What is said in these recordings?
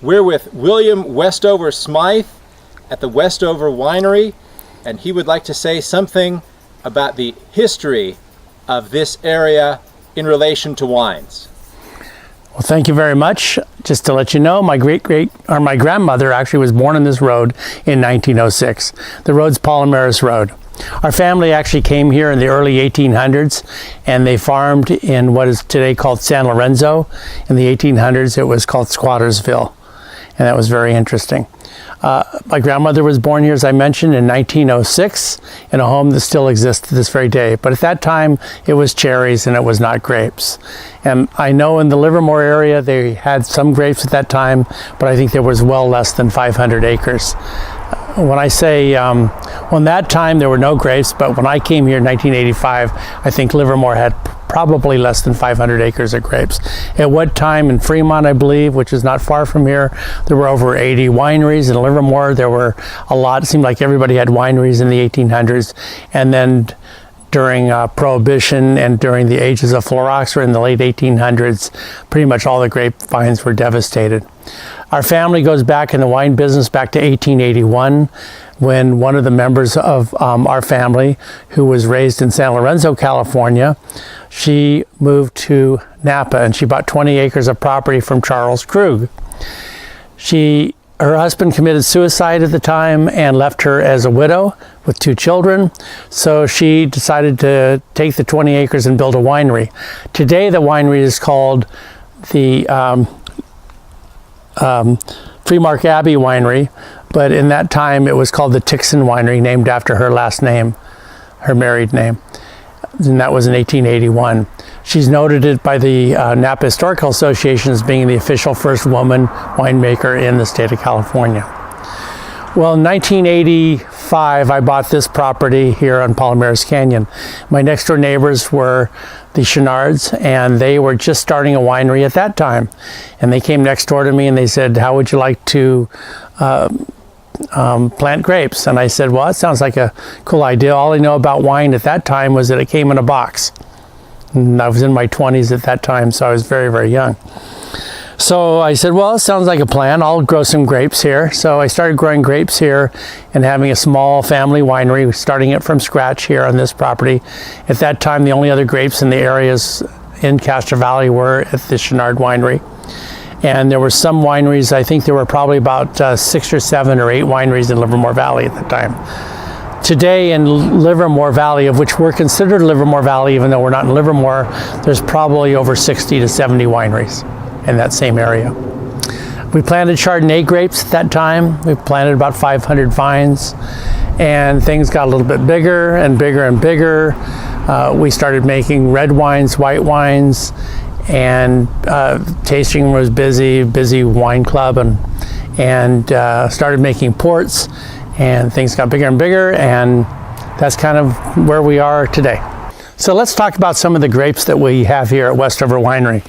We're with William Westover Smythe at the Westover Winery, and he would like to say something about the history of this area in relation to wines. Well, thank you very much. Just to let you know, my grandmother actually was born on this road in 1906. The road's Palomares Road. Our family actually came here in the early 1800s, and they farmed in what is today called San Lorenzo. In the 1800s, it was called Squattersville, and that was very interesting. My grandmother was born here, as I mentioned, in 1906 in a home that still exists to this very day. But at that time, it was cherries and it was not grapes. And I know in the Livermore area, they had some grapes at that time, but I think there was well less than 500 acres. When I say, well, that time there were no grapes, but when I came here in 1985, I think Livermore had probably less than 500 acres of grapes. At what time in Fremont, I believe, which is not far from here, there were over 80 wineries. In Livermore, there were a lot. It seemed like everybody had wineries in the 1800s. And then during Prohibition and during the ages of phylloxera in the late 1800s, pretty much all the grapevines were devastated. Our family goes back in the wine business back to 1881, when one of the members of our family, who was raised in San Lorenzo, California, she moved to Napa and she bought 20 acres of property from Charles Krug. Her husband committed suicide at the time and left her as a widow with 2 children. So she decided to take the 20 acres and build a winery. Today, the winery is called the Freemark Abbey Winery, but in that time it was called the Tixon Winery, named after her last name, her married name. And that was in 1881. She's noted by the Napa Historical Association as being the official first woman winemaker in the state of California. Well, in 1985, I bought this property here on Palomares Canyon. My next door neighbors were the Chenards, and they were just starting a winery at that time. And they came next door to me and they said, how would you like to plant grapes? And I said, well, that sounds like a cool idea. All I know about wine at that time was that it came in a box. And I was in my 20s at that time, so I was very, very young. So I said, well, it sounds like a plan. I'll grow some grapes here. So I started growing grapes here and having a small family winery, starting it from scratch here on this property. At that time, the only other grapes in the areas in Castro Valley were at the Chenard Winery. And there were some wineries, I think there were probably about 6 or 7 or 8 wineries in Livermore Valley at the time. Today in Livermore Valley, of which we're considered Livermore Valley, even though we're not in Livermore, there's probably over 60 to 70 wineries in that same area. We planted Chardonnay grapes at that time. We planted about 500 vines, and things got a little bit bigger and bigger and bigger. We started making red wines, white wines, and tasting was busy wine club, and started making ports, and things got bigger and bigger, and that's kind of where we are today. So let's talk about some of the grapes that we have here at Westover Winery.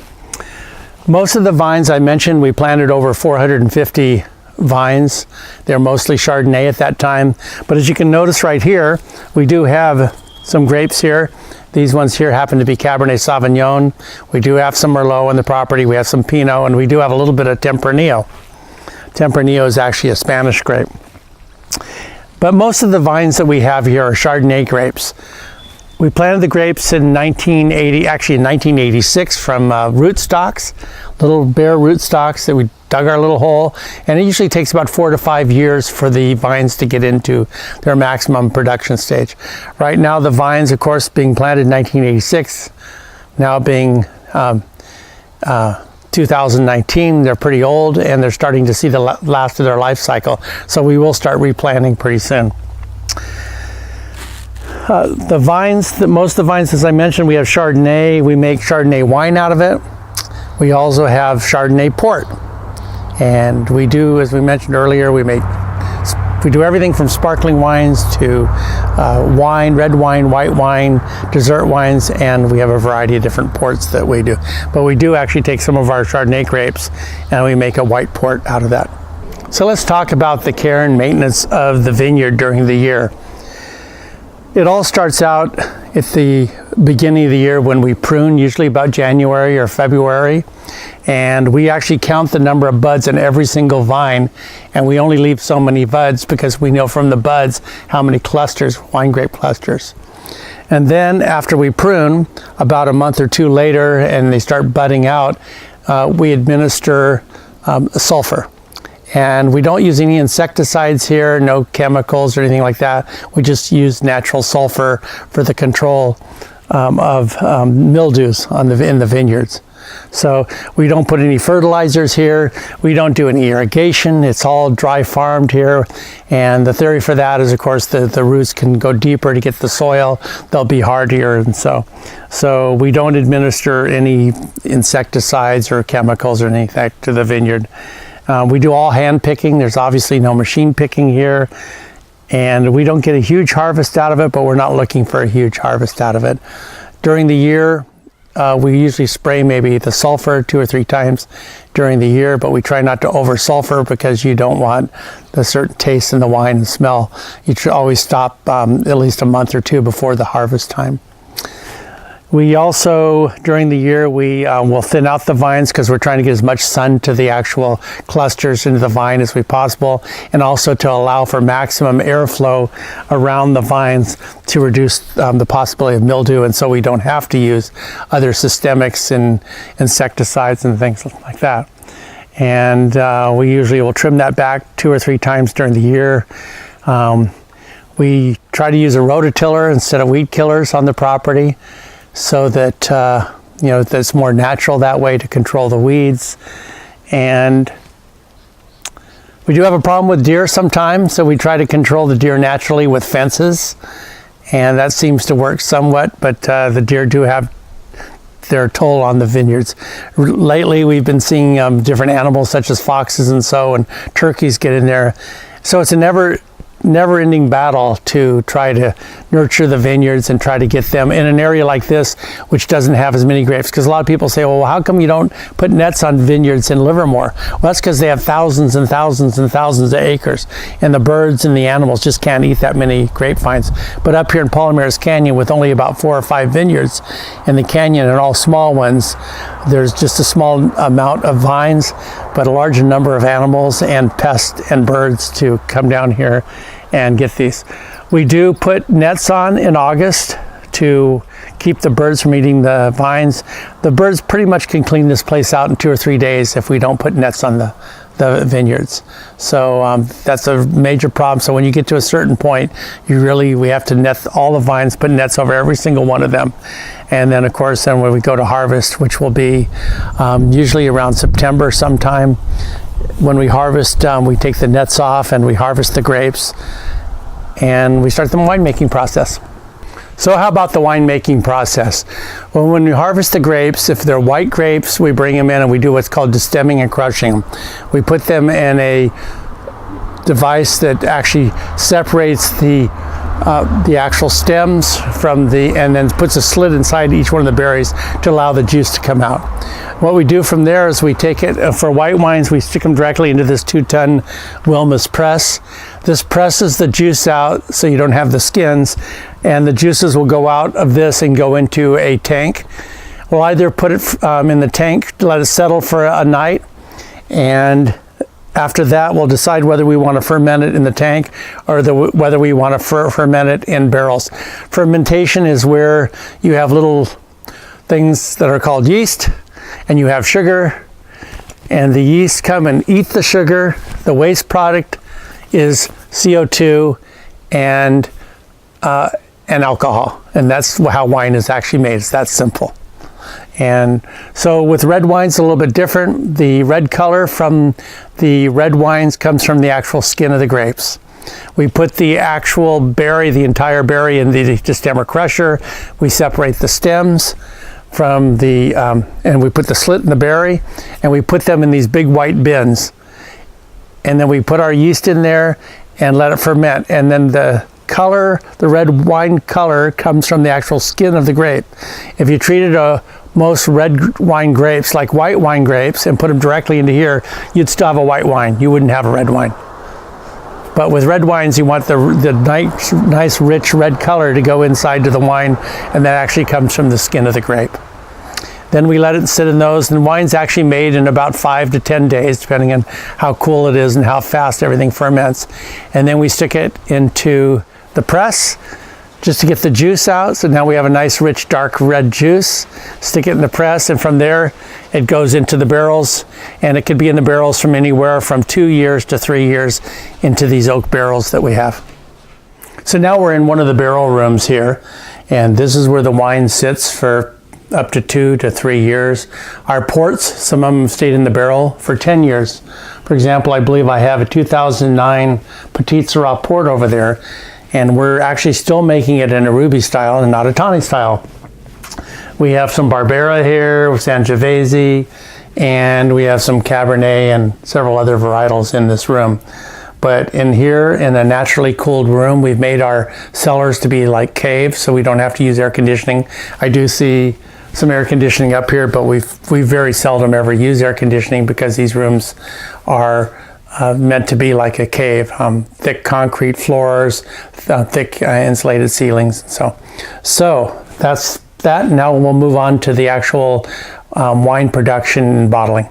Most of the vines I mentioned, we planted over 450 vines. They're mostly Chardonnay at that time. But as you can notice right here, we do have some grapes here. These ones here happen to be Cabernet Sauvignon. We do have some Merlot on the property. We have some Pinot, and we do have a little bit of Tempranillo. Tempranillo is actually a Spanish grape. But most of the vines that we have here are Chardonnay grapes. We planted the grapes in 1986 from rootstocks, little bare rootstocks that we dug our little hole, and it usually takes about 4 to 5 years for the vines to get into their maximum production stage. Right now the vines, of course, being planted in 1986, now being 2019, they're pretty old and they're starting to see the last of their life cycle. So we will start replanting pretty soon. The vines, most of the vines, as I mentioned, we have Chardonnay. We make Chardonnay wine out of it. We also have Chardonnay port. And we do, as we mentioned earlier, we do everything from sparkling wines to wine, red wine, white wine, dessert wines, and we have a variety of different ports that we do. But we do actually take some of our Chardonnay grapes and we make a white port out of that. So let's talk about the care and maintenance of the vineyard during the year. It all starts out at the beginning of the year when we prune, usually about January or February. And we actually count the number of buds in every single vine, and we only leave so many buds because we know from the buds how many clusters, wine grape clusters. And then after we prune, about a month or two later, and they start budding out, we administer sulfur. And we don't use any insecticides here, no chemicals or anything like that. We just use natural sulfur for the control of mildews in the vineyards. So we don't put any fertilizers here. We don't do any irrigation. It's all dry farmed here. And the theory for that is, of course, the roots can go deeper to get the soil. They'll be hardier. And so we don't administer any insecticides or chemicals or anything to the vineyard. We do all hand picking. There's obviously no machine picking here. And we don't get a huge harvest out of it, but we're not looking for a huge harvest out of it. During the year, we usually spray maybe the sulfur 2 or 3 times during the year, but we try not to over sulfur because you don't want the certain taste in the wine and smell. You should always stop at least a month or 2 before the harvest time. We also, during the year, we will thin out the vines because we're trying to get as much sun to the actual clusters into the vine as we possible, and also to allow for maximum airflow around the vines to reduce the possibility of mildew, and so we don't have to use other systemics and insecticides and things like that. And we usually will trim that back 2 or 3 times during the year. We try to use a rototiller instead of weed killers on the property, so that that's more natural that way to control the weeds. And we do have a problem with deer sometimes, so we try to control the deer naturally with fences, and that seems to work somewhat, but the deer do have their toll on the vineyards. Lately we've been seeing different animals such as foxes and turkeys get in there. So it's a never-ending battle to try to nurture the vineyards and try to get them in an area like this, which doesn't have as many grapes. Because a lot of people say, well, how come you don't put nets on vineyards in Livermore? Well, that's because they have thousands and thousands and thousands of acres, and the birds and the animals just can't eat that many grapevines. But up here in Palomares Canyon, with only about 4 or 5 vineyards in the canyon and all small ones, there's just a small amount of vines, but a larger number of animals and pests and birds to come down here and get these. We do put nets on in August to keep the birds from eating the vines. The birds pretty much can clean this place out in 2 or 3 days if we don't put nets on the vineyards. So that's a major problem. So when you get to a certain point, we have to net all the vines, put nets over every single one of them. And then of course, when we go to harvest, which will be usually around September sometime, when we harvest, we take the nets off and we harvest the grapes, and we start the winemaking process. So how about the winemaking process? Well, when we harvest the grapes, if they're white grapes, we bring them in and we do what's called destemming and crushing. We put them in a device that actually separates the actual stems from and then puts a slit inside each one of the berries to allow the juice to come out. What we do from there is we take it, for white wines, we stick them directly into this 2-ton Wilma's press. This presses the juice out so you don't have the skins, and the juices will go out of this and go into a tank. We'll either put it in the tank to let it settle for a night, and after that we'll decide whether we want to ferment it in the tank or whether we want to ferment it in barrels. Fermentation is where you have little things that are called yeast, and you have sugar, and the yeast come and eat the sugar. The waste product is CO2 and alcohol, and that's how wine is actually made. It's that simple. And so with red wines, a little bit different. The red color from the red wines comes from the actual skin of the grapes. We put the actual berry, the entire berry, in the destemmer crusher. We separate the stems from and we put the slit in the berry, and we put them in these big white bins. And then we put our yeast in there and let it ferment. And then the red wine color comes from the actual skin of the grape. If you treated most red wine grapes like white wine grapes and put them directly into here, you'd still have a white wine. You wouldn't have a red wine. But with red wines, you want the nice, rich red color to go inside to the wine, and that actually comes from the skin of the grape. Then we let it sit in those, and wine's actually made in about 5 to 10 days, depending on how cool it is and how fast everything ferments. And then we stick it into the press just to get the juice out. So now we have a nice, rich, dark red juice. Stick it in the press, and from there, it goes into the barrels, and it could be in the barrels from anywhere from 2 years to 3 years into these oak barrels that we have. So now we're in one of the barrel rooms here, and this is where the wine sits for up to 2 to 3 years. Our ports, some of them stayed in the barrel for 10 years. For example, I believe I have a 2009 Petit Syrah port over there, and we're actually still making it in a Ruby style and not a Tawny style. We have some Barbera here, Sangiovese, and we have some Cabernet and several other varietals in this room. But in here, in a naturally cooled room, we've made our cellars to be like caves, so we don't have to use air conditioning. I do see some air conditioning up here, but we very seldom ever use air conditioning because these rooms are meant to be like a cave. Thick concrete floors, thick insulated ceilings. So that's that. Now we'll move on to the actual wine production and bottling.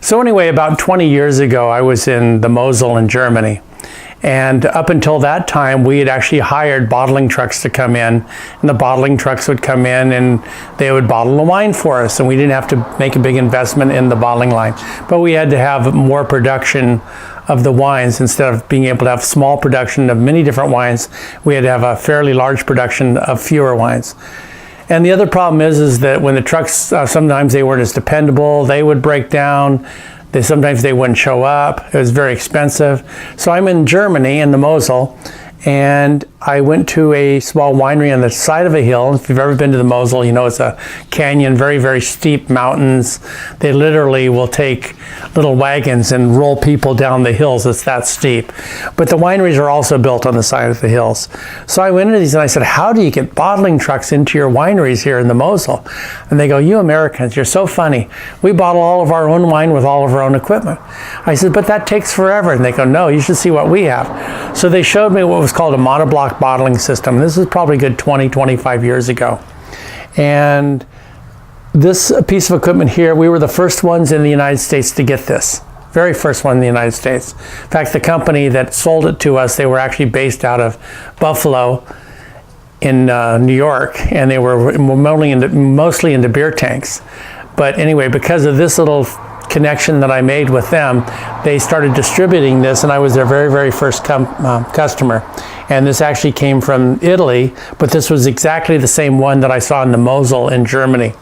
So anyway, about 20 years ago, I was in the Mosel in Germany. And up until that time, we had actually hired bottling trucks to come in, and the bottling trucks would come in and they would bottle the wine for us, and we didn't have to make a big investment in the bottling line. But we had to have more production of the wines. Instead of being able to have small production of many different wines, we had to have a fairly large production of fewer wines. And the other problem is that when the trucks, sometimes they weren't as dependable, they would break down. Sometimes they wouldn't show up. It was very expensive. So I'm in Germany, in the Mosel, and I went to a small winery on the side of a hill. If you've ever been to the Mosel, you know it's a canyon, very, very steep mountains. They literally will take little wagons and roll people down the hills. It's that steep. But the wineries are also built on the side of the hills. So I went into these and I said, how do you get bottling trucks into your wineries here in the Mosel? And they go, you Americans, you're so funny. We bottle all of our own wine with all of our own equipment. I said, but that takes forever. And they go, no, you should see what we have. So they showed me what was called a monoblock bottling system. This is probably a good 20, 25 years ago. And this piece of equipment here, we were the first ones in the United States to get this. Very first one in the United States. In fact, the company that sold it to us, they were actually based out of Buffalo in New York, and they were mostly into beer tanks. But anyway, because of this little connection that I made with them, they started distributing this, and I was their very, very first customer. And this actually came from Italy, but this was exactly the same one that I saw in the Mosel in Germany.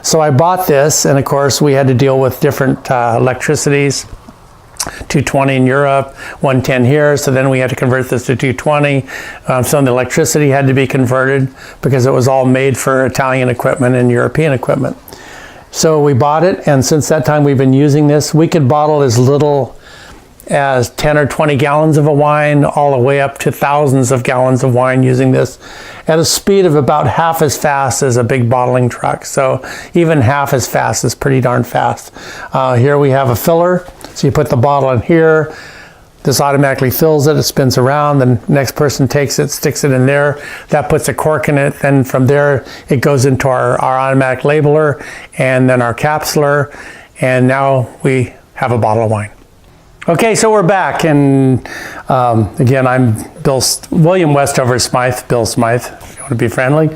So I bought this, and of course we had to deal with different electricities. 220 in Europe, 110 here, so then we had to convert this to 220. Some of the electricity had to be converted because it was all made for Italian equipment and European equipment. So we bought it, and since that time we've been using this. We could bottle as little as 10 or 20 gallons of a wine, all the way up to thousands of gallons of wine using this at a speed of about half as fast as a big bottling truck. So even half as fast is pretty darn fast. Here we have a filler. So you put the bottle in here. This automatically fills it, it spins around, the next person takes it, sticks it in there, that puts a cork in it, then from there it goes into our automatic labeler and then our capsular, and now we have a bottle of wine. Okay, so we're back, and again, I'm William Westover Smythe, Bill Smythe, if you want to be friendly,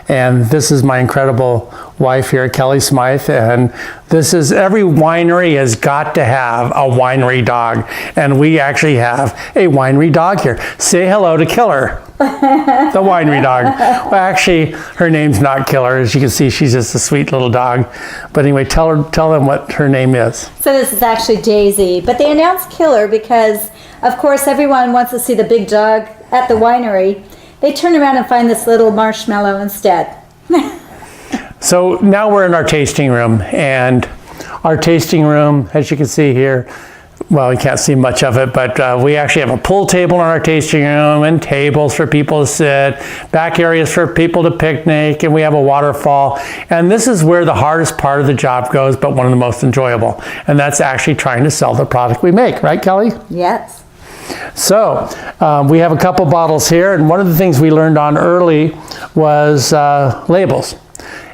and this is my incredible wife here, Kelly Smythe, and this is, every winery has got to have a winery dog, and we actually have a winery dog here. Say hello to Killer, the winery dog. Well, actually, her name's not Killer. As you can see, she's just a sweet little dog. But anyway, tell them what her name is. So this is actually Daisy, but they announced Killer because, of course, everyone wants to see the big dog at the winery. They turn around and find this little marshmallow instead. So now we're in our tasting room, and our tasting room, as you can see here, well, you can't see much of it, but we actually have a pool table in our tasting room and tables for people to sit, back areas for people to picnic, and we have a waterfall. And this is where the hardest part of the job goes, but one of the most enjoyable. And that's actually trying to sell the product we make, right, Kelly? Yes. So we have a couple bottles here, and one of the things we learned on early was labels.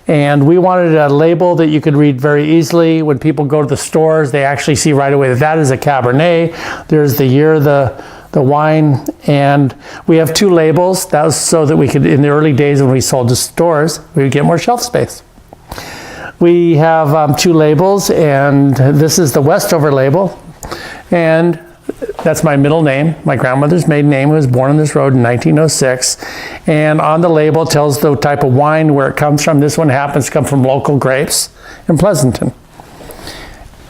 And we wanted a label that you could read very easily. When people go to the stores, they actually see right away that that is a Cabernet. There's the year of the wine, and we have 2 labels. That was so that we could, in the early days when we sold to stores, we would get more shelf space. We have 2 labels, and this is the Westover label, and that's my middle name. My grandmother's maiden name. Was born on this road in 1906, and on the label it tells the type of wine, where it comes from. This one happens to come from local grapes in Pleasanton.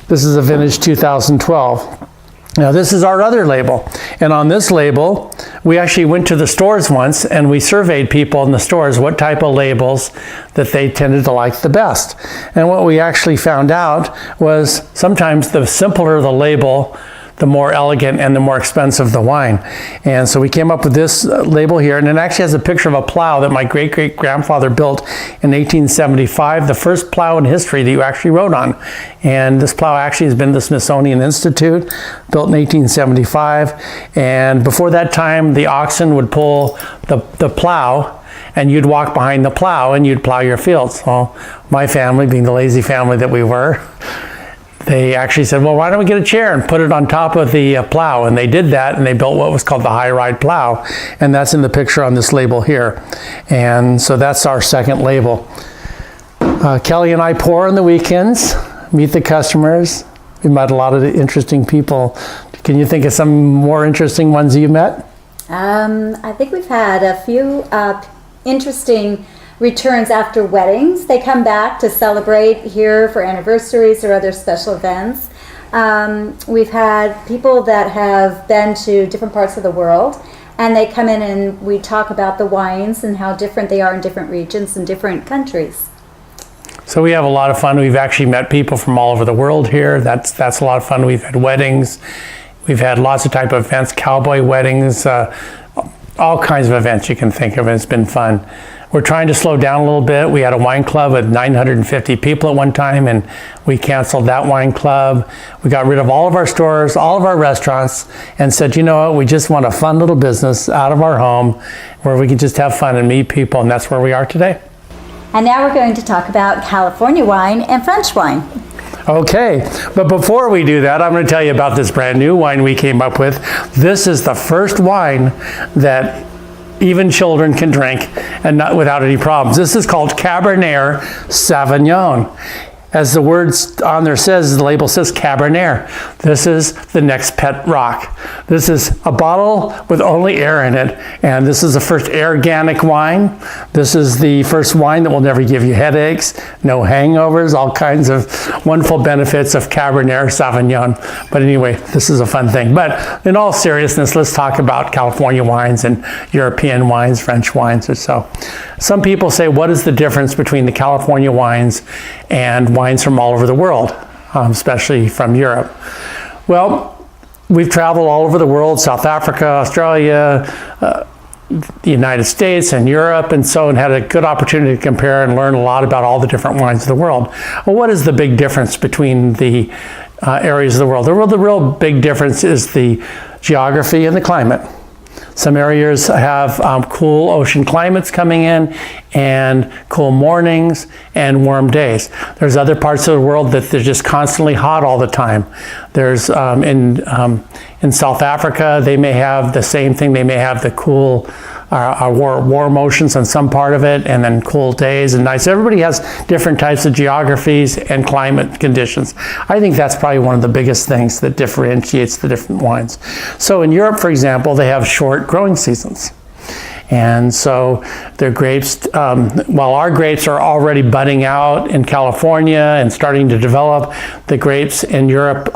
This is a vintage 2012. Now this is our other label, and on this label we actually went to the stores once and we surveyed people in the stores what type of labels that they tended to like the best. And what we actually found out was sometimes the simpler the label, the more elegant and the more expensive the wine. And so we came up with this label here, and it actually has a picture of a plow that my great-great-grandfather built in 1875, the first plow in history that you actually rode on. And this plow actually has been at the Smithsonian Institute, built in 1875. And before that time, the oxen would pull the plow, and you'd walk behind the plow and you'd plow your fields. Well, my family, being the lazy family that we were, they actually said, well, why don't we get a chair and put it on top of the plow? And they did that, and they built what was called the high ride plow. And that's in the picture on this label here. And so that's our second label. Kelly and I pour on the weekends, meet the customers. We met a lot of interesting people. Can you think of some more interesting ones you met? I think we've had a few interesting returns after weddings. They come back to celebrate here for anniversaries or other special events. We've had people that have been to different parts of the world, and they come in and we talk about the wines and how different they are in different regions and different countries. So we have a lot of fun. We've actually met people from all over the world here. That's a lot of fun. We've had weddings. We've had lots of type of events, cowboy weddings, all kinds of events you can think of, and it's been fun. We're trying to slow down a little bit. We had a wine club with 950 people at one time, and we canceled that wine club. We got rid of all of our stores, all of our restaurants, and said, you know what, we just want a fun little business out of our home where we can just have fun and meet people, and that's where we are today. And now we're going to talk about California wine and French wine. Okay, but before we do that, I'm going to tell you about this brand new wine we came up with. This is the first wine that even children can drink and not without any problems. This is called Cabernet Sauvignon. As the words on there says, the label says Cabernet. This is the next pet rock. This is a bottle with only air in it, and this is the first organic wine. This is the first wine that will never give you headaches, no hangovers, all kinds of wonderful benefits of Cabernet Sauvignon. But anyway, this is a fun thing. But in all seriousness, let's talk about California wines and European wines, French wines or so. Some people say, what is the difference between the California wines and wines from all over the world, especially from Europe? Well, we've traveled all over the world, South Africa, Australia, the United States and Europe, and so, and had a good opportunity to compare and learn a lot about all the different wines of the world. Well, what is the big difference between the areas of the world? The real big difference is the geography and the climate. Some areas have cool ocean climates coming in and cool mornings and warm days. There's other parts of the world that they're just constantly hot all the time. There's in South Africa, they may have the same thing. They may have the cool warm oceans on some part of it, and then cool days and nights. Everybody has different types of geographies and climate conditions. I think that's probably one of the biggest things that differentiates the different wines. So in Europe, for example, they have short growing seasons. And so their grapes, while our grapes are already budding out in California and starting to develop, the grapes in Europe,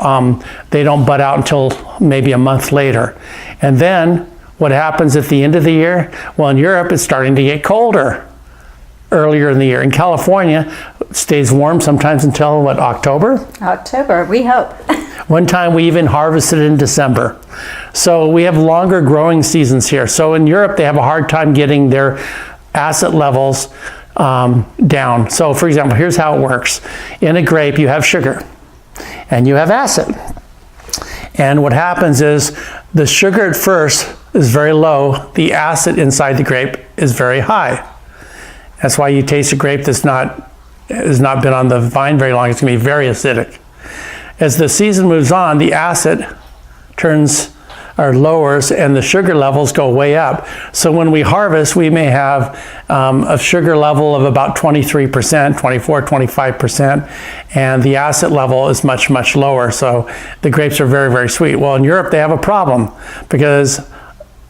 they don't bud out until maybe a month later. And then what happens at the end of the year? Well, in Europe, it's starting to get colder earlier in the year. In California, it stays warm sometimes until, what, October? October, we hope. One time we even harvested in December. So we have longer growing seasons here. So in Europe, they have a hard time getting their acid levels down. So for example, here's how it works. In a grape, you have sugar and you have acid. And what happens is the sugar at first is very low. The acid inside the grape is very high. That's why you taste a grape that's has not been on the vine very long. It's going to be very acidic. As the season moves on, the acid lowers and the sugar levels go way up. So when we harvest, we may have a sugar level of about 23%, 24, 25%, and the acid level is much, much lower. So the grapes are very, very sweet. Well, in Europe, they have a problem because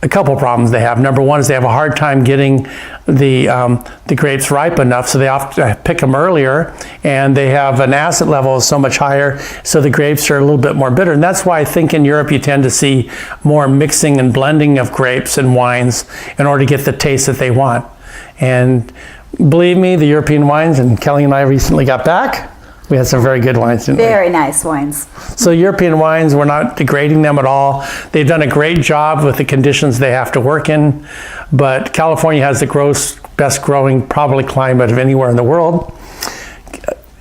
a couple problems they have. Number one is they have a hard time getting the grapes ripe enough, so they have to pick them earlier, and they have an acid level so much higher, so the grapes are a little bit more bitter. And that's why I think in Europe you tend to see more mixing and blending of grapes and wines in order to get the taste that they want. And believe me, the European wines, and Kelly and I recently got back, we had some very good wines, didn't we? Very nice wines. So European wines, we're not degrading them at all. They've done a great job with the conditions they have to work in, but California has the best growing probably climate of anywhere in the world.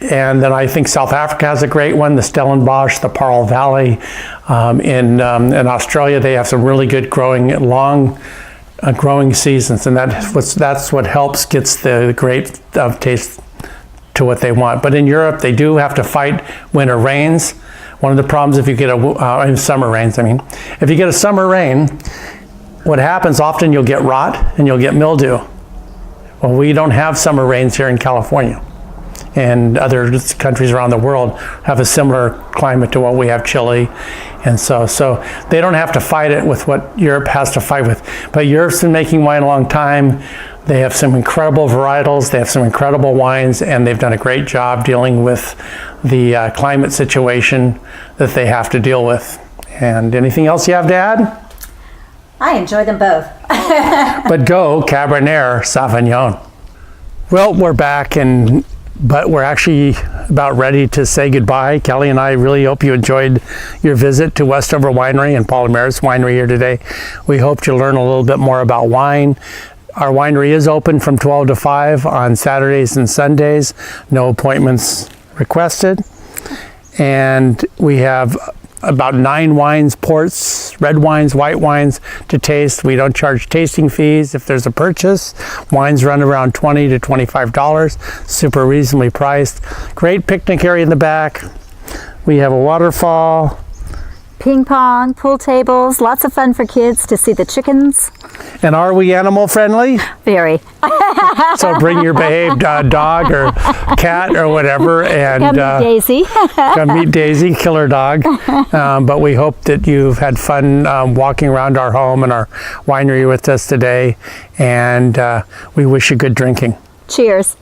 And then I think South Africa has a great one, the Stellenbosch, the Paarl Valley. In Australia, they have some really good long growing seasons, and that's what helps gets the grape taste to what they want. But in Europe, they do have to fight when it rains. One of the problems if you get summer rains, if you get a summer rain, what happens often you'll get rot and you'll get mildew. Well, we don't have summer rains here in California, and other countries around the world have a similar climate to what we have, Chile. And so they don't have to fight it with what Europe has to fight with. But Europe's been making wine a long time. They have some incredible varietals, they have some incredible wines, and they've done a great job dealing with the climate situation that they have to deal with. And anything else you have to add? I enjoy them both. But go Cabernet Sauvignon. Well, we're back, but we're actually about ready to say goodbye. Kelly and I really hope you enjoyed your visit to Westover Winery and Paul Maris Winery here today. We hope to learn a little bit more about wine. Our winery is open from 12 to 5 on Saturdays and Sundays. No appointments requested. And we have about 9 wines, ports, red wines, white wines to taste. We don't charge tasting fees if there's a purchase. Wines run around $20 to $25, super reasonably priced. Great picnic area in the back. We have a waterfall. Ping pong, pool tables, lots of fun for kids to see the chickens. And are we animal friendly? Very. So bring your behaved dog or cat or whatever, and Come meet Daisy. come meet Daisy, killer dog. But we hope that you've had fun walking around our home and our winery with us today, and we wish you good drinking. Cheers.